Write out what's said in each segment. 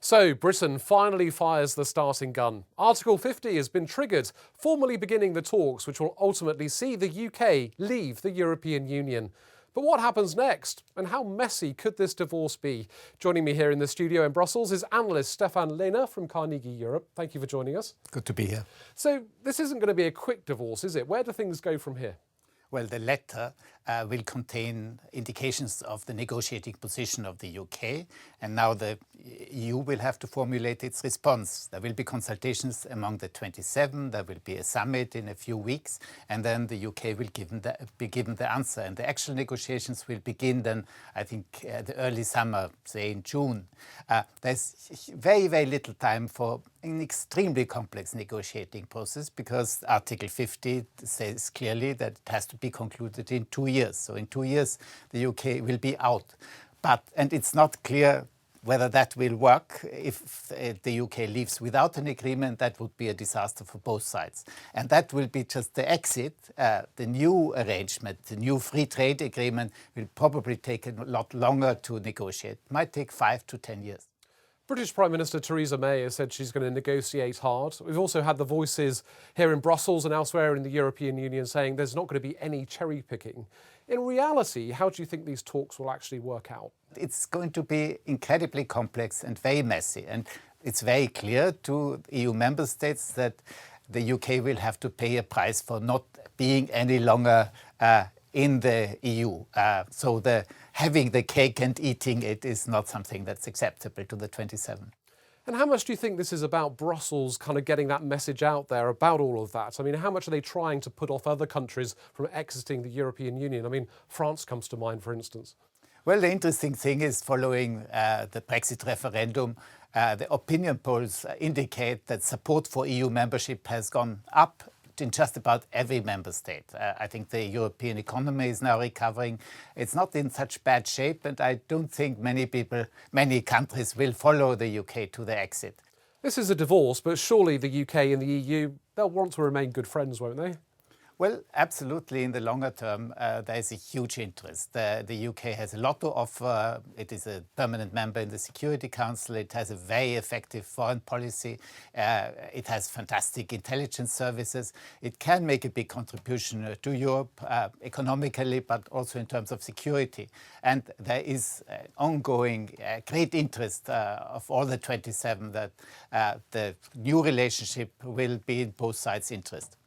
So, Britain finally fires the starting gun. Article 50 has been triggered, formally beginning the talks which will ultimately see the UK leave the European Union. But what happens next? And how messy could this divorce be? Joining me here in the studio in Brussels is analyst Stefan Lehne from Carnegie Europe. Thank you for joining us. Good to be here. So, this isn't going to be a quick divorce, is it? Where do things go from here? Well, the letter will contain indications of the negotiating position of the UK, and now the EU will have to formulate its response. There will be consultations among the 27, there will be a summit in a few weeks, and then the UK will be given the answer. And the actual negotiations will begin then, I think, the early summer, say in June. There's very, very little time for an extremely complex negotiating process because Article 50 says clearly that it has to be concluded in 2 years. So in 2 years, the UK will be out. And it's not clear whether that will work. If the UK leaves without an agreement, that would be a disaster for both sides. And that will be just the exit. The new arrangement, the new free trade agreement will probably take a lot longer to negotiate. It might take 5 to 10 years. British Prime Minister Theresa May has said she's going to negotiate hard. We've also had the voices here in Brussels and elsewhere in the European Union saying there's not going to be any cherry picking. In reality, how do you think these talks will actually work out? It's going to be incredibly complex and very messy. And it's very clear to EU member states that the UK will have to pay a price for not being any longer in the EU. So having the cake and eating it is not something that's acceptable to the 27. And how much do you think this is about Brussels kind of getting that message out there about all of that? I mean, how much are they trying to put off other countries from exiting the European Union? I mean, France comes to mind, for instance. Well, the interesting thing is following the Brexit referendum, the opinion polls indicate that support for EU membership has gone up in just about every member state. I think the European economy is now recovering. It's not in such bad shape, and I don't think many countries will follow the UK to the exit. This is a divorce, but surely the UK and the EU, they'll want to remain good friends, won't they? Well, absolutely. In the longer term, there is a huge interest. The UK has a lot to offer. It is a permanent member in the Security Council. It has a very effective foreign policy. It has fantastic intelligence services. It can make a big contribution to Europe economically, but also in terms of security. And there is ongoing great interest of all the 27 that the new relationship will be in both sides' interest.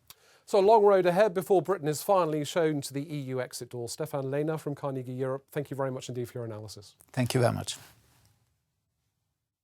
So a long road ahead before Britain is finally shown to the EU exit door. Stefan Lehne from Carnegie Europe, thank you very much indeed for your analysis. Thank you very much.